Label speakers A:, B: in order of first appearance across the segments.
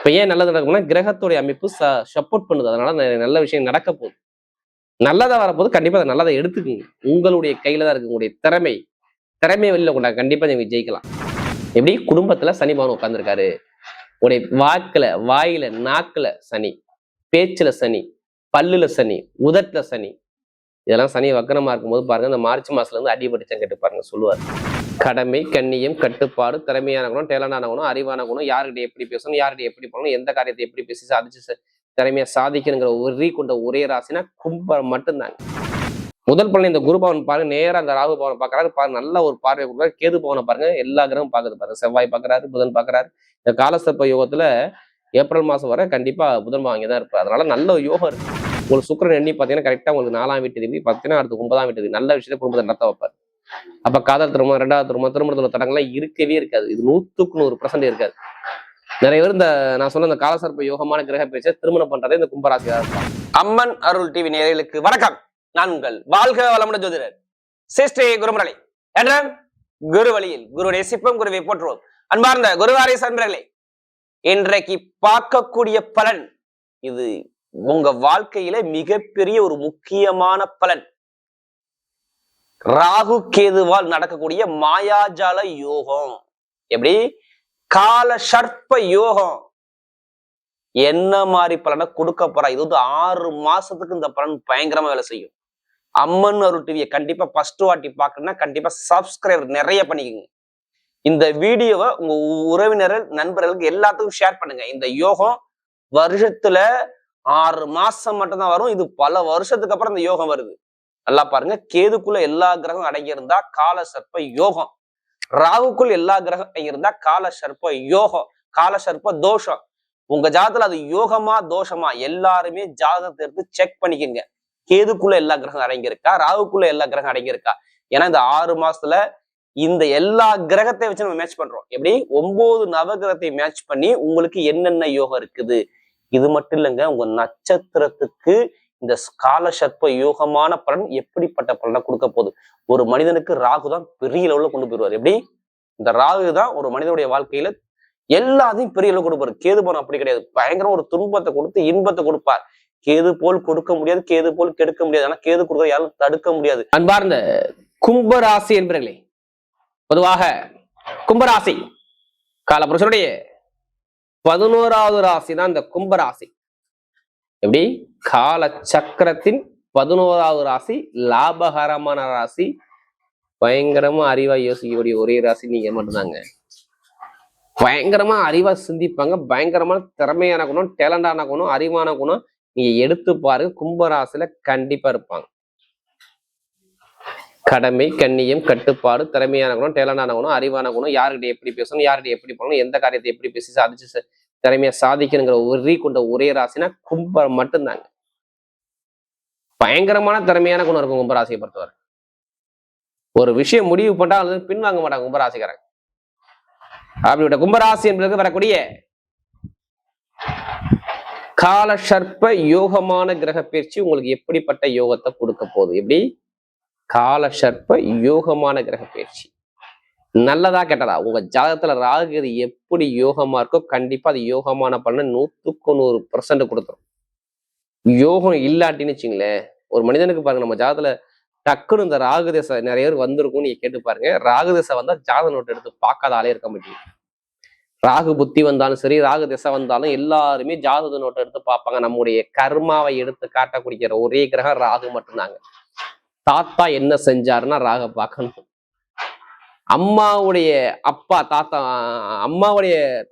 A: இப்ப ஏன் நல்லது நடக்கும்னா கிரகத்துடைய அமைப்பு சப்போர்ட் பண்ணுது. அதனால நல்ல விஷயம் நடக்க போகுது. நல்லதா வரப்போது கண்டிப்பா அதை நல்லதை எடுத்துக்குங்க. உங்களுடைய கையில தான் இருக்கு. உங்களுடைய திறமையை வெளியில கொண்டாங்க. கண்டிப்பா நீங்க ஜெயிக்கலாம். எப்படி குடும்பத்துல சனி பகவான் உட்கார்ந்துருக்காரு. உடைய வாயில நாக்குல சனி, பேச்சுல சனி, பல்லுல சனி, உதட்டுல சனி. இதெல்லாம் சனி வக்கரமா இருக்கும்போது பாருங்க, இந்த மார்ச் மாசத்துல இருந்து அடிபடிச்சம் கேட்டு பாருங்க சொல்லுவார். கடமை, கண்ணியம், கட்டுப்பாடு, திறமையான குணம், டேலண்டான குணம், அறிவான குணம், யாருக்கிட்ட எப்படி பேசணும், யார்கிட்ட எப்படி போகணும், எந்த காரியத்தை எப்படி பேசி சாதிச்சு திறமையா சாதிக்கணுங்கிற ஒரே கொண்ட ஒரே ராசினா கும்பம் மட்டும்தாங்க. முதல் பலன் இந்த குரு பவன் பாருங்க, நேரா அந்த ராகு பவனை பாக்குறாரு பாருங்க, நல்ல ஒரு பார்வை கொடுக்குறாரு. கேது பவனை பாருங்க, எல்லா கிரகம் பாக்குது பாருங்க. செவ்வாய் பாக்குறாரு, புதன் பாக்குறாரு. இந்த காலசர்ப்ப யோகத்துல ஏப்ரல் மாசம் வரை கண்டிப்பா புதன் வாங்கிதான் இருப்பாரு. அதனால நல்ல யோகம் இருக்கு. உங்களுக்கு சுக்கிரன் எண்ணி பாத்தீங்கன்னா கரெக்டா உங்களுக்கு 4ஆம் வீட்டு பாத்தீங்கன்னா அடுத்து 9ஆம் வீட்டு நல்ல விஷயத்த குடும்பத்தை நடத்த வைப்பாரு. அப்ப காதல் திருமணம், 2வது திருமணம், திருமணத்துல தடங்கள்லாம் இருக்கவே இருக்காது. இது 100% இருக்காது. நிறைய பேர் இந்த நான் சொன்ன இந்த காலசர்ப்ப யோகமான கிரக பேச்ச திருமணம் பண்றதே இந்த கும்பராசியா இருப்பாங்க. அம்மன் அருள் டிவி நேயர்களுக்கு வணக்கம். நான் உங்கள் வாழ்க வளமுடன் ஜோதிடர் சிஸ்ரீ குருமுரளி என்ற குரு வழியில் குருடைய சிப்பம் குருவை போற்றுவோம். அன்பார்ந்த குருவாரி அன்பர்களே, இன்றைக்கு பார்க்கக்கூடிய பலன் இது உங்க வாழ்க்கையில மிகப்பெரிய ஒரு முக்கியமான பலன். ராகு கேதுவால் நடக்கக்கூடிய மாயாஜால யோகம். எப்படி கால சர்ப்ப யோகம் என்ன மாதிரி பலனை கொடுக்க போறா? இது 6 மாசத்துக்கு இந்த பலன் பயங்கரமா வேலை செய்யும். அம்மன் அருள் டிவியை கண்டிப்பா ஃபர்ஸ்ட் வாட்டி பார்க்கணும்னா கண்டிப்பா சப்ஸ்கிரைபர் நிறைய பண்ணிக்கோங்க. இந்த வீடியோவை உங்க உறவினர்கள் நண்பர்களுக்கு எல்லாத்துக்கும் ஷேர் பண்ணுங்க. இந்த யோகம் வருஷத்துல 6 மாசம் மட்டும்தான் வரும். இது பல வருஷத்துக்கு அப்புறம் இந்த யோகம் வருது. நல்லா பாருங்க, கேதுக்குள்ள எல்லா கிரகம் அடங்கி இருந்தா கால சர்ப்ப யோகம், ராகுக்குள் எல்லா கிரகம் அடங்கி இருந்தா கால சர்ப்ப யோகம், கால சர்ப்ப தோஷம். உங்க ஜாதகத்துல அது யோகமா தோஷமா எல்லாருமே ஜாதகத்தை எடுத்து செக் பண்ணிக்கங்க. கேதுக்குள்ள எல்லா கிரகம் அடங்கியிருக்கா, ராகுக்குள்ள எல்லா கிரகம் அடங்கியிருக்கா. ஏன்னா இந்த 6 மாசத்துல இந்த எல்லா கிரகத்தை வச்சு நம்ம மேட்ச் பண்றோம். எப்படி 9 நவகிரகத்தை மேட்ச் பண்ணி உங்களுக்கு என்னென்ன யோகம் இருக்குது. இது மட்டும் இல்லைங்க, உங்க நட்சத்திரத்துக்கு இந்த கால சர்ப்ப யோகமான பலன் எப்படிப்பட்ட பலனை கொடுக்க போகுது. ஒரு மனிதனுக்கு ராகு தான் பெரிய லெவலில் கொண்டு போயிடுவார். எப்படி இந்த ராகு தான் ஒரு மனிதனுடைய வாழ்க்கையில எல்லாத்தையும் பெரிய அளவு கொடுப்பாரு. கேது போன அப்படி கிடையாது. பயங்கரம் ஒரு துன்பத்தை கொடுத்து இன்பத்தை கொடுப்பார். கேது போல் கொடுக்க முடியாது, கேது போல் கெடுக்க முடியாது. ஆனா கேது கொடுக்க யாரும் தடுக்க முடியாது. அன்பார்ந்த கும்பராசி என்பர்களே, பொதுவாக கும்பராசி காலபுருஷனுடைய 11வது ராசி தான் இந்த கும்பராசி. எப்படி கால சக்கரத்தின் 11வது ராசி, லாபகரமான ராசி, பயங்கரமா அறிவா யோசிக்கக்கூடிய ஒரே ராசி நீங்க மட்டும்தாங்க. பயங்கரமா அறிவா சிந்திப்பாங்க. பயங்கரமான திறமையான குணம், டேலண்டான குணம், அறிவான குணம் நீங்க எடுத்து பாருங்க. கும்பராசில கண்டிப்பா இருப்பாங்க. கடமை, கண்ணியம், கட்டுப்பாடு, திறமையான குணம், டேலண்டான குணம், அறிவான குணம், யாருக்கிட்ட எப்படி பேசணும், யார்கிட்ட எப்படி போகணும், எந்த காரியத்தை எப்படி பேசி சாதிச்சு திறமையா சாதிக்கணுங்கிற ஒரே கொண்ட ஒரே ராசினா கும்பம் மட்டும்தாங்க. பயங்கரமான திறமையான குணம் இருக்கும் கும்பராசியை பொறுத்தவரை. ஒரு விஷயம் முடிவு பண்ணா அது பின்வாங்க மாட்டாங்க கும்பராசிக்காரங்க. அப்படிப்பட்ட கும்பராசி என்பதற்கு வரக்கூடிய கால சர்ப்ப யோகமான கிரக பயிற்சி உங்களுக்கு எப்படிப்பட்ட யோகத்தை கொடுக்க போகுது. எப்படி கால சர்ப்ப யோகமான கிரக பயிற்சி நல்லதா கெட்டதா? உங்க ஜாதகத்துல ராகு எப்படி யோகமா இருக்கோ கண்டிப்பா அது யோகமான பலனை 100% கொடுத்துரும். யோகம் இல்லாட்டின்னு வச்சுங்களேன், ஒரு மனிதனுக்கு பாருங்க, நம்ம ஜாதகத்துல டக்குன்னு இந்த ராகு தசை நிறைய பேர் வந்திருக்கும். நீங்க கேட்டு பாருங்க, ராகு தசை வந்தா ஜாதக நோட்டு எடுத்து பார்க்காத ஆளே இருக்க மாட்டேங்குது. ராகு புத்தி வந்தாலும் சரி, ராகு திசை வந்தாலும் எல்லாருமே ஜாதக நோட்டை எடுத்து பார்ப்பாங்க. நம்முடைய கர்மாவை எடுத்து காட்டக்கூடிய ஒரே கிரகம் ராகு மட்டும்தாங்க. தாத்தா என்ன செஞ்சாருன்னா ராக பார்க்கணும். அம்மாவுடைய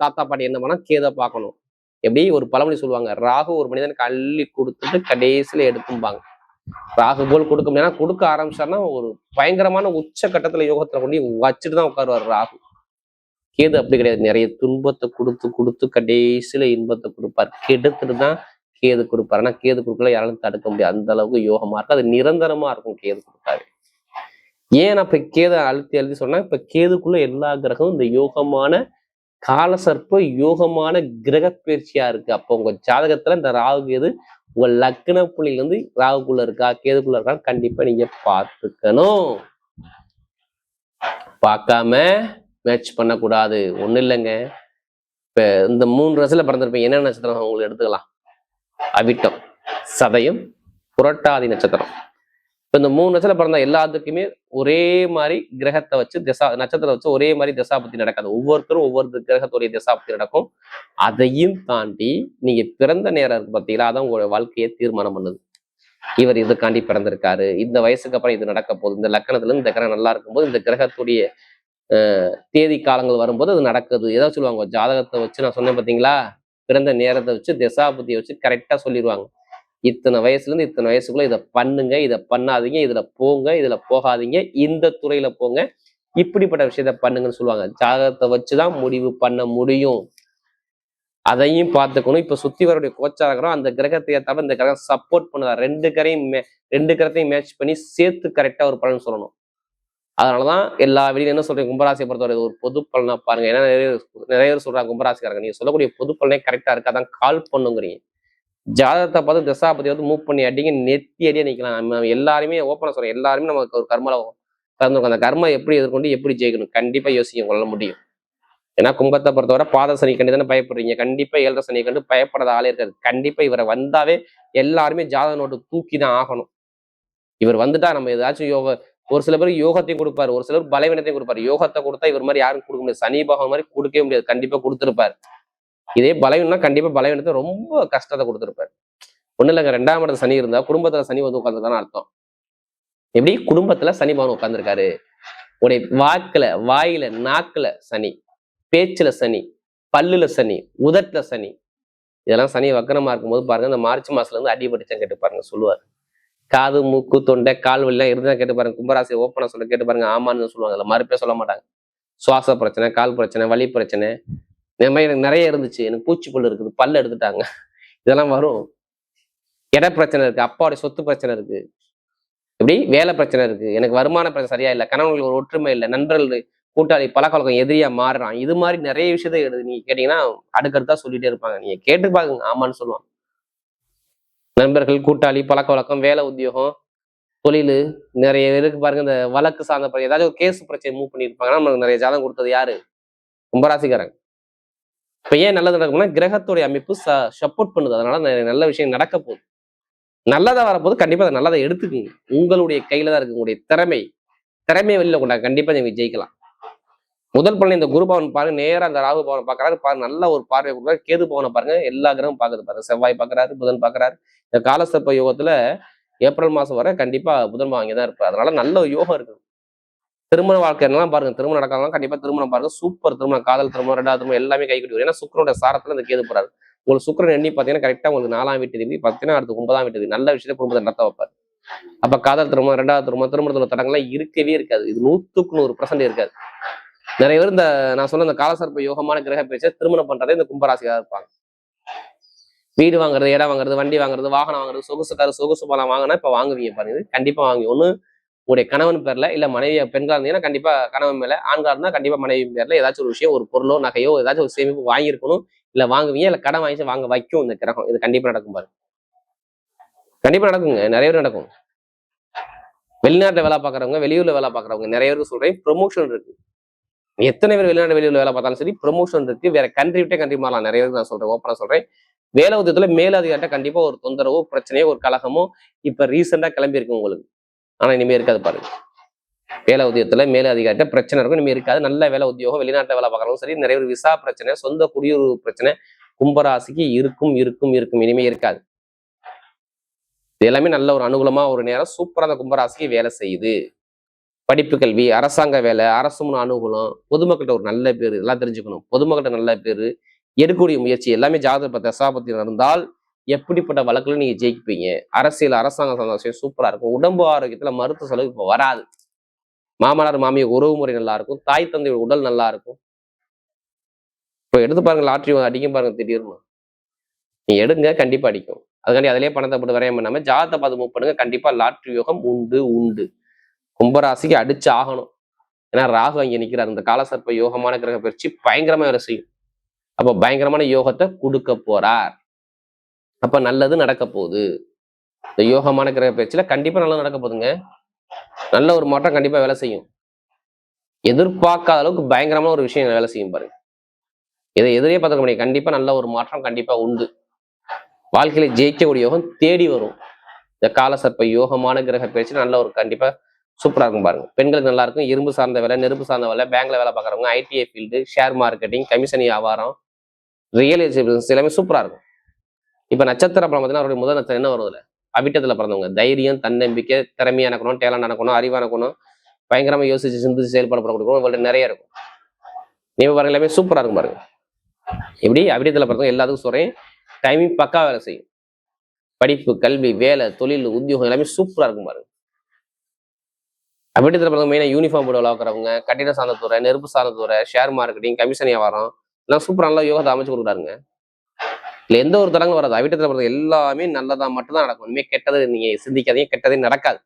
A: தாத்தா பாட்டி என்ன பண்ணா கேத பார்க்கணும். எப்படி ஒரு பழமொழி சொல்லுவாங்க, ராகு ஒரு மனிதனுக்கு அள்ளி கொடுத்துட்டு கடைசியில எடுத்தும்பாங்க. ராகு போல் கொடுக்க முடியாது. கொடுக்க ஆரம்பிச்சாருன்னா ஒரு பயங்கரமான உச்ச கட்டத்துல யோகத்துல கொண்டு வச்சுட்டு தான் உட்காருவார் ராகு. கேது அப்படி கிடையாது. நிறைய துன்பத்தை கொடுத்து கொடுத்து கடைசியில இன்பத்தை கொடுப்பார். கெடுத்துட்டு தான் கேது கொடுப்பாரு. ஆனா கேது கொடுக்கல யாராலும் தடுக்க முடியாது. அந்த அளவுக்கு யோகமா இருக்கும். அது நிரந்தரமா இருக்கும் கேது கொடுத்தாரு. ஏன் இப்ப கேதை அழுத்தி சொன்னா, இப்ப கேதுக்குள்ள எல்லா கிரகமும் இந்த யோகமான காலசர்ப்ப யோகமான கிரக பயிற்சியா இருக்கு. அப்போ உங்க ஜாதகத்துல இந்த ராகு கேது உங்க லக்ன புள்ளியில இருந்து ராகுக்குள்ள இருக்கா கேதுக்குள்ள இருக்கா கண்டிப்பா நீங்க பார்த்துக்கணும். பார்க்காம மேட்ச் பண்ணக்கூடாது. ஒண்ணு இல்லைங்க,
B: இப்ப இந்த 3 ராசியில பிறந்திருப்பீங்க. என்ன நட்சத்திரம் உங்களுக்கு எடுத்துக்கலாம்? அவிட்டம், சதயம், புரட்டாதி நட்சத்திரம். இப்ப இந்த 3 நட்சத்திரம் பிறந்த எல்லாத்துக்குமே ஒரே மாதிரி கிரகத்தை வச்சு நட்சத்திரத்தை வச்சு ஒரே மாதிரி தசாபுத்தி நடக்காது. ஒவ்வொருத்தரும் ஒவ்வொரு கிரகத்துடைய தசாபுத்தி நடக்கும். அதையும் தாண்டி நீங்க பிறந்த நேரம் இருக்கு பார்த்தீங்களா, அதான் உங்களோட வாழ்க்கையை தீர்மானம் பண்ணுது. இவர் இதுக்காண்டி பிறந்திருக்காரு, இந்த வயசுக்கு அப்புறம் இது நடக்க போகுது, இந்த லக்கணத்துல இருந்து இந்த கிரகம் நல்லா இருக்கும்போது இந்த கிரகத்துடைய தேதி காலங்கள் வரும்போது அது நடக்குது. ஏதாவது சொல்லுவாங்க ஜாதகத்தை வச்சு. நான் சொன்னேன் பார்த்தீங்களா, பிறந்த நேரத்தை வச்சு தசாபுத்தியை வச்சு கரெக்டா சொல்லிடுவாங்க. இத்தனை வயசுல இருந்து இத்தனை வயசுக்குள்ள இதை பண்ணுங்க, இதை பண்ணாதீங்க, இதுல போங்க, இதுல போகாதீங்க, இந்த துறையில போங்க, இப்படிப்பட்ட விஷயத்த பண்ணுங்கன்னு சொல்லுவாங்க. ஜாதகத்தை வச்சுதான் முடிவு பண்ண முடியும். அதையும் பார்த்துக்கணும். இப்ப சுத்தி வரக்கூடிய கோச்சாரங்களும் அந்த கிரகத்தை ஏற்றாம இந்த கிரகம் சப்போர்ட் பண்ணுதா, ரெண்டு கிரகத்தையும் மேட்ச் பண்ணி சேர்த்து கரெக்டா ஒரு பலன் சொல்லணும். அதனாலதான் எல்லா வெளியும் என்ன சொல்றீங்க, கும்பராசியை பொறுத்தவரை ஒரு பொது பலனா பாருங்க. ஏன்னா நிறைய பேர் சொல்றாங்க கும்பராசிக்காரங்க நீங்க சொல்லக்கூடிய பொது பலனே கரெக்டா இருக்காதான் கால் பண்ணுங்கிறீங்க. ஜாதகத்தை பார்த்து தசாபதி வந்து மூவ் பண்ணி அடிங்க, நெத்தி அடியா நிக்கலாம். நம்ம எல்லாருமே ஓப்பனா சொல்றோம், எல்லாருமே நமக்கு ஒரு கர்மால கலந்துருக்கும். அந்த கர்மா எப்படி எதிர்கொண்டு எப்படி ஜெயிக்கணும் கண்டிப்பா யோசிக்க உங்களால முடியும். ஏன்னா கும்பத்தை பொறுத்தவரை பாத சனி கண்டு தானே பயப்படுறீங்க. கண்டிப்பா 7.5 சனி கண்டு பயப்படாத ஆளே இருக்காது. கண்டிப்பா இவரை வந்தாவே எல்லாருமே ஜாதக நோட்டு தூக்கி தான் ஆகணும். இவர் வந்துட்டா நம்ம ஏதாச்சும் ஒரு சில பேருக்கு யோகத்தையும் கொடுப்பாரு, ஒரு சிலர் பலவீனத்தையும் கொடுப்பாரு. யோகத்தை கொடுத்தா இவர் மாதிரி யாரும் கொடுக்க முடியாது, சனி பாகம் மாதிரி கொடுக்கவே முடியாது. கண்டிப்பா கொடுத்துருப்பாரு. இதே பலவீனம்னா கண்டிப்பா பலவீனத்தை ரொம்ப கஷ்டத்தை கொடுத்துருப்பாரு. ஒண்ணு இல்லைங்க, 2ஆம் இடத்துல சனி இருந்தா குடும்பத்துல சனி வந்து உட்காந்துருக்கான்னு அர்த்தம். எப்படி குடும்பத்துல சனி பகவான் உட்காந்துருக்காரு, உடைய வாயில நாக்குல சனி, பேச்சுல சனி, பல்லுல சனி, உதட்டுல சனி, இதெல்லாம் சனி வக்கரமா இருக்கும்போது பாருங்க. இந்த மார்ச் மாசத்துல இருந்து அடிபட்டுச்சா கேட்டு பாருங்க சொல்லுவார். காது மூக்கு தொண்டை கால் வலிலாம் இருந்தா கேட்டு பாருங்க. கும்பராசி ஓப்பனா சொல்ல கேட்டு பாருங்க, ஆமான்னு சொல்லுவாங்க. அதில் மறுப்பே சொல்ல மாட்டாங்க. சுவாச பிரச்சனை, கால் பிரச்சனை, வலி பிரச்சனை, இந்த மாதிரி எனக்கு நிறைய இருந்துச்சு. எனக்கு பூச்சிப்புல் இருக்குது, பல்லு எடுத்துட்டாங்க, இதெல்லாம் வரும். இட பிரச்சனை இருக்கு, அப்பாவுடைய சொத்து பிரச்சனை இருக்கு, இப்படி வேலை பிரச்சனை இருக்கு, எனக்கு வருமான பிரச்சனை சரியா இல்லை, கணவனுக்கு ஒரு ஒற்றுமை இல்லை, நண்பர்கள் கூட்டாளி பழக்கவழக்கம் எதிரியா மாறுறான், இது மாதிரி நிறைய விஷயத்த நீங்க கேட்டீங்கன்னா அடுக்கடுத்தா சொல்லிட்டே இருப்பாங்க. நீங்க கேட்டு பாருங்க, ஆமான்னு சொல்லுவாங்க. நண்பர்கள், கூட்டாளி, பழக்க வழக்கம், வேலை, உத்தியோகம், தொழில், நிறைய பேருக்கு பாருங்க. இந்த வழக்கு சார்ந்த ஏதாச்சும் ஒரு கேஸ் பிரச்சனை மூவ் பண்ணியிருப்பாங்கன்னா நமக்கு நிறைய ஜாதகம் கொடுத்தது யாரு? கும்பராசிக்காரங்க. இப்ப ஏன் நல்லது நடக்கும்னா கிரகத்துடைய அமைப்பு சப்போர்ட் பண்ணுது. அதனால நல்ல விஷயம் நடக்க போகுது. நல்லதா வரப்போது கண்டிப்பா அதை நல்லதை எடுத்துக்குங்க. உங்களுடைய கையில தான் இருக்கு. உங்களுடைய திறமையை வெளியில கொண்டாங்க, கண்டிப்பா நீங்க ஜெயிக்கலாம். முதல் பலன் இந்த குரு பவன் பாருங்க, நேரா அந்த ராகு பவனை பாக்குறாரு பாருங்க, நல்ல ஒரு பார்வை கொடுக்குறாரு. கேது பவனை பாருங்க, எல்லா கிரகம் பாக்குது பாருங்க. செவ்வாய் பாக்குறாரு, புதன் பாக்குறாரு. இந்த காலசர்ப்ப யோகத்துல ஏப்ரல் மாசம் வரை கண்டிப்பா புதன் வாங்கிதான் இருப்பாரு. அதனால நல்ல யோகம் இருக்குது. திருமண வாழ்க்கை என்னெல்லாம் பாருங்க, திருமணம் நடக்கலாம் கண்டிப்பா திருமணம் பாருங்க, சூப்பர் திருமணம், காதல் திருமணம், 2வது திருமணம் எல்லாமே கை கட்டி வரும். ஏன்னா சுக்கரனோட சாரத்துல இந்த கேது போறாரு. உங்களுக்கு சுக்கரன் எண்ணி பாத்தீங்கன்னா கரெக்டா உங்களுக்கு 4ஆம் வீட்டு பார்த்தீங்கன்னா அடுத்து 9ஆம் வீட்டு நல்ல விஷயத்த குடும்பத்தை நடத்த வைப்பாரு. அப்ப காதல் திருமணம், 2வது திருமணம், திருமணத்துல தடங்கள்லாம் இருக்கவே இருக்காது. இது 100க்கு 100% இருக்காது. நிறைய பேர் இந்த நான் சொன்ன இந்த காலசர்ப்ப யோகமான கிரக பேச்சை திருமணம் பண்றதே இந்த கும்பராசியாக இருப்பாங்க. வீடு வாங்குறது, இடம் வாங்குறது, வண்டி வாங்குறது, வாகனம் வாங்குறது, சொகுசு பலம் வாங்கினா இப்ப வாங்குவீங்க பாருங்க. கண்டிப்பா வாங்கி ஒண்ணு உங்களுடைய கணவன் பேர்ல, இல்ல மனைவி பெண்களா இருந்தீங்கன்னா கண்டிப்பா கணவன் மேல, ஆண்களா இருந்தா கண்டிப்பா மனைவி பேர்ல ஏதாச்சும் ஒரு விஷயம், ஒரு பொருளோ நகையோ ஏதாச்சும் ஒரு சேமிப்பு வாங்கியிருக்கணும். இல்ல வாங்குவீங்க, இல்ல கடன் வாங்கி வாங்க வைக்கும் இந்த கிரகம். இது கண்டிப்பா நடக்கும் பாருங்க, கண்டிப்பா நடக்குங்க. நிறைய பேர் நடக்கும். வெளிநாட்டுல வேலை பார்க்கறவங்க, வெளியூர்ல வேலை பார்க்கறவங்க நிறைய பேருக்கு சொல்றேன், ப்ரொமோஷன் இருக்கு. எத்தனை பேர் வெளிநாடு வெளியூர்ல வேலை பார்த்தாலும் சரி ப்ரொமோஷன் இருக்கு. வேற கண்ட்ரி விட்டே கண்ட்ரி மாறலாம். நிறைய பேருக்கு நான் சொல்றேன், ஓப்பனா சொல்றேன். வேலை உத்தியத்துல மேலதிகாரிட்ட கண்டிப்பா ஒரு தொந்தரவோ பிரச்சனையோ ஒரு கலகமோ இப்ப ரீசெண்டா கிளம்பி இருக்கு உங்களுக்கு. ஆனா இனிமே இருக்காது பாருங்க. வேலை உத்தியோகத்துல மேல அதிகாரிட்ட பிரச்சனை இருக்கும், இனிமே இருக்காது. நல்ல வேலை உத்தியோகம், வெளிநாட்டுல வேலை பார்க்கறவங்க சரி, நிறைய ஒரு விசா பிரச்சனை, சொந்த குடியுறவு பிரச்சனை கும்பராசிக்கு இருக்கும். இனிமே இருக்காது. இது எல்லாமே நல்ல ஒரு அனுகூலமா ஒரு நேரம் சூப்பரா அந்த கும்பராசிக்கு வேலை செய்யுது. படிப்பு, கல்வி, அரசாங்க வேலை, அரசு முன் அனுகூலம், பொதுமக்கள்கிட்ட ஒரு நல்ல பேரு, எல்லாம் தெரிஞ்சுக்கணும். பொதுமக்கள்கிட்ட நல்ல பேரு, எடுக்கக்கூடிய முயற்சி எல்லாமே ஜாதக தசாபத்தி நடந்தால் எப்படிப்பட்ட வழக்குல நீங்க ஜெயிப்பீங்க. அரசியல், அரசாங்க சந்தோஷம் சூப்பரா இருக்கும். உடம்பு ஆரோக்கியத்துல மருத்துவ செலவு இப்ப வராது. மாமனார் மாமிய உறவு முறை நல்லா இருக்கும். தாய் தந்தையோட உடல் நல்லா இருக்கும். இப்ப எடுத்து பாருங்க, லாட்ரி அடிக்கும் பாருங்க திடீர்னு. நீ எடுங்க, கண்டிப்பா அடிக்கும். அதுக்காண்டி அதிலேயே பணத்தை போட்டு வரைய பண்ணாம ஜாதகத்தை பார்த்து மூவ் பண்ணுங்க, கண்டிப்பா லாட்ரி யோகம் உண்டு. கும்பராசிக்கு அடிச்சு ஆகணும். ஏன்னா ராகு அங்கே நிற்கிறார். இந்த காலசர்ப்ப யோகமான கிரக பயிற்சி பயங்கரமா வேலை செய்யும். அப்ப பயங்கரமான யோகத்தை கொடுக்க போறார். அப்ப நல்லது நடக்க போகுது. இந்த யோகமான கிரக பயிற்சியில கண்டிப்பா நல்லது நடக்க போகுதுங்க. நல்ல ஒரு மாற்றம் கண்டிப்பா வேலை செய்யும். எதிர்பார்க்காத அளவுக்கு பயங்கரமான ஒரு விஷயம் வேலை செய்யும் பாருங்க. இதை எதிரே பார்த்துக்க முடியும். கண்டிப்பா நல்ல ஒரு மாற்றம் கண்டிப்பா உண்டு. வாழ்க்கையில ஜெயிக்கக்கூடிய யோகம் தேடி வரும். இந்த காலசர்ப்ப யோகமான கிரக பயிற்சி நல்ல ஒரு கண்டிப்பா சூப்பரா இருக்கும் பாருங்க. பெண்களுக்கு நல்லா இருக்கும். இரும்பு சார்ந்த வேலை, நெருப்பு சார்ந்த வேலை, பேங்க்ல வேலை பார்க்குறவங்க, ITI field, share marketing, commission வியாபாரம், ரியல் எஸ்டேட் பிசினஸ் எல்லாமே சூப்பரா இருக்கும். இப்ப நட்சத்திரம் பார்த்தீங்கன்னா அவருடைய முதல் நட்சத்திரம் என்ன வருதுல, அவிட்டத்துல பிறந்தவங்க. தைரியம், தன்னம்பிக்கை, திறமையான இருக்கணும், டேலண்ட் இருக்கணும், அறிவான இருக்கணும், பயங்கரமா யோசிச்சு சிந்திச்சு செயல்படப்படக்கூடிய உங்கள்ட்ட நிறைய இருக்கும். நீங்க பாருங்க எல்லாமே சூப்பரா இருக்கும் பாருங்க. எப்படி அவிட்டத்துல பிறந்தவங்க எல்லாத்துக்கும் சொல்றேன், டைமிங் பக்கா வேலை செய்யும். படிப்பு, கல்வி, வேலை, தொழில், உத்தியோகம் எல்லாமே சூப்பரா இருக்கும் பாருங்க. அவிட்டத்துல பிறந்தவங்க மெயினா யூனிஃபார்ம் போர்டு வளர்க்குறவங்க, கட்டிட சார்ந்த துறை, நெருப்பு சார்ந்த துறை, ஷேர் மார்க்கெட்டிங், கமிஷன் வியாபாரம் எல்லாம் சூப்பரா நல்லா யோகத்தை அமைச்சு கொடுக்குறாருங்க. இல்ல எந்த ஒரு தடங்களும் வராது. அவிட்டத்துல பிறந்த எல்லாமே நல்லதா மட்டும்தான் நடக்கும். இனிமே கெட்டது நீங்க சிந்திக்காதீங்க, கெட்டதே நடக்காது.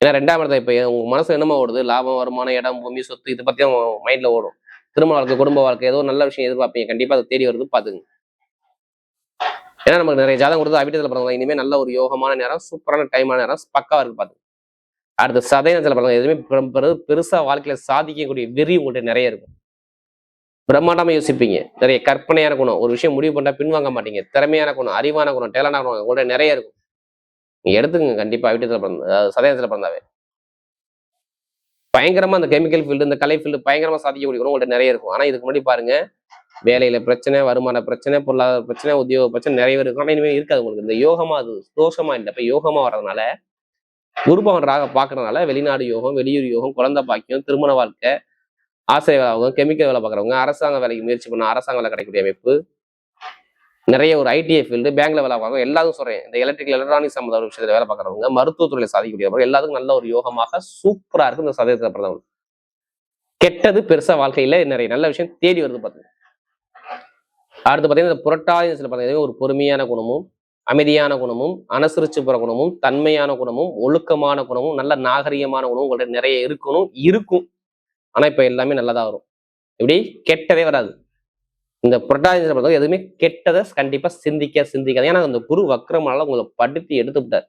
B: ஏன்னா 2ஆம் இடத்துல இப்ப உங்க மனசு என்னமா ஓடுது, லாபம், வருமானம், இடம், பூமி, சொத்து இதை பத்தி மைண்ட்ல ஓடும். திருமண வாழ்க்கை, குடும்ப வாழ்க்கை, ஏதோ ஒரு நல்ல விஷயம் எதிர்பார்ப்பீங்க, கண்டிப்பா அதை தேடி வருது பாத்துங்க. ஏன்னா நமக்கு நிறைய ஜாதகம் கொடுத்து அவிட்டத்துல பிறந்தவங்க இனிமே நல்ல ஒரு யோகமான நேரம், சூப்பரான டைமான நேரம், பக்காவா இருக்கு பாத்துங்க. அடுத்த சதயத்துல பிறந்தவங்க எதுவுமே பெருசா வாழ்க்கையில சாதிக்கக்கூடிய வெறி உங்கள்கிட்ட நிறைய இருக்கும். பிரம்மாண்டமா யோசிப்பீங்க, நிறைய கற்பனையான குணம், ஒரு விஷயம் முடிவு பண்ணா பின்வாங்க மாட்டீங்க, திறமையான குணம், அறிவான குணம், டேலண்டான குணம் உங்கள்கிட்ட நிறைய இருக்கும். நீங்க எடுத்துக்கங்க கண்டிப்பா அவிட்டத்துல பிறந்த, அதாவது சதயத்துல பிறந்தாவே பயங்கரமா அந்த கெமிக்கல் ஃபீல்டு, இந்த கலை ஃபீல்டு பயங்கரமா சாதிக்கக்கூடிய குணம் உங்கள்கிட்ட நிறைய இருக்கும். ஆனா இதுக்கு முன்னாடி பாருங்க, வேலையில பிரச்சனை, வருமான பிரச்சனை, பொருளாதார பிரச்சனை, உத்தியோக பிரச்சனை நிறைய இருக்கும். ஆனா இனிமே இருக்காது உங்களுக்கு. இந்த யோகமா அது தோஷமா இல்லை. இப்ப யோகமா வர்றதுனால, குருபவன் ராக பாக்குறதுனால வெளிநாடு யோகம், வெளியூர் யோகம், குழந்தை பாக்கியம், திருமண வாழ்க்கை, ஆசை வேலை, கெமிக்கல் வேலை பார்க்குறவங்க, அரசாங்க வேலைக்கு முயற்சி பண்ண அரசாங்க வேலை கிடைக்கக்கூடிய அமைப்பு, நிறைய ஒரு ஐடிஐ ஃபீல்டு, பேங்க்ல வேலை பார்க்குறவங்க எல்லாத்துக்கும் சொல்றேன். இந்த எலக்ட்ரிக்கல் எலக்ட்ரானிக் சம்பந்த ஒரு விஷயத்துல வேலை பார்க்குறவங்க, மருத்துவத்துறையில சாதிக்கக்கூடியவங்க எல்லாத்துக்கும் நல்ல ஒரு யோகமாக சூப்பரா இருக்கு இந்த சதயத்தை பிறந்தவங்க. கெட்டது பெருசா வாழ்க்கையில நிறைய நல்ல விஷயம் தேடி வருது பாத்துங்க. அடுத்து பார்த்தீங்கன்னா இந்த புரட்டாதி பார்த்தீங்கன்னா ஒரு பொறுமையான குணமும், அமைதியான குணமும், அனுசரிச்சு போற குணமும், தன்மையான குணமும், ஒழுக்கமான குணமும், நல்ல நாகரிகமான குணமும் உங்கள்ட்ட நிறைய இருக்கும். ஆனா இப்ப எல்லாமே நல்லதா வரும். இப்படி கெட்டதே வராது. இந்த புரட்டாதி பொறுத்தவரை எதுவுமே கெட்டதை கண்டிப்பா சிந்திக்காது. ஏன்னா அந்த குரு வக்ரமால உங்களை படுத்தி எடுத்துட்டார்.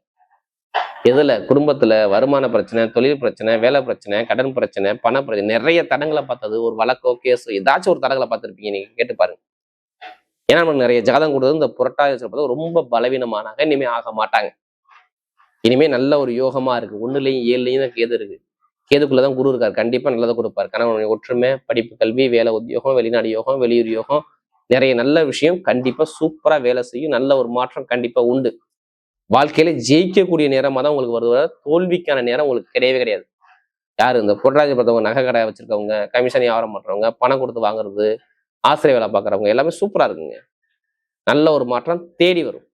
B: எதுல, குடும்பத்துல வருமான பிரச்சனை, தொழில் பிரச்சனை, வேலை பிரச்சனை, கடன் பிரச்சனை, பண பிரச்சனை, நிறைய தடங்களை பார்த்தது. ஒரு வழக்கோ கேஸோ ஏதாச்சும் ஒரு தடங்களை பார்த்துருப்பீங்க, நீங்க கேட்டு பாருங்க. ஏன்னா நமக்கு நிறைய ஜாதகம் கொடுத்தது இந்த புரட்டாதி ரொம்ப பலவீனமானாங்க. இனிமே ஆக மாட்டாங்க. இனிமே நல்ல ஒரு யோகமா இருக்கு. 1லயும் 7லயும் தான் கேது இருக்கு. கேதுக்குள்ளதான் குரு இருக்காரு. கண்டிப்பா நல்லதை கொடுப்பாரு. கணவனுடைய ஒற்றுமை, படிப்பு, கல்வி, வேலை, உத்தியோகம், வெளிநாடு யோகம், வெளியூர் யோகம், நிறைய நல்ல விஷயம் கண்டிப்பா சூப்பரா வேலை செய்யும். நல்ல ஒரு மாற்றம் கண்டிப்பா உண்டு. வாழ்க்கையில ஜெயிக்கக்கூடிய நேரமா தான் உங்களுக்கு வருது. தோல்விக்கான நேரம் உங்களுக்கு கிடையவே கிடையாது. யாரு இந்த புரட்டாதி பிறந்தவங்க, நகை கடை வச்சிருக்கவங்க, கமிஷன் வியாபாரம் பண்றவங்க, பணம் கொடுத்து வாங்குறது, ஆசிரியர் வேலை பார்க்குறவங்க எல்லாமே சூப்பரா இருக்குங்க. நல்ல ஒரு மாற்றம் தேடி வரும்.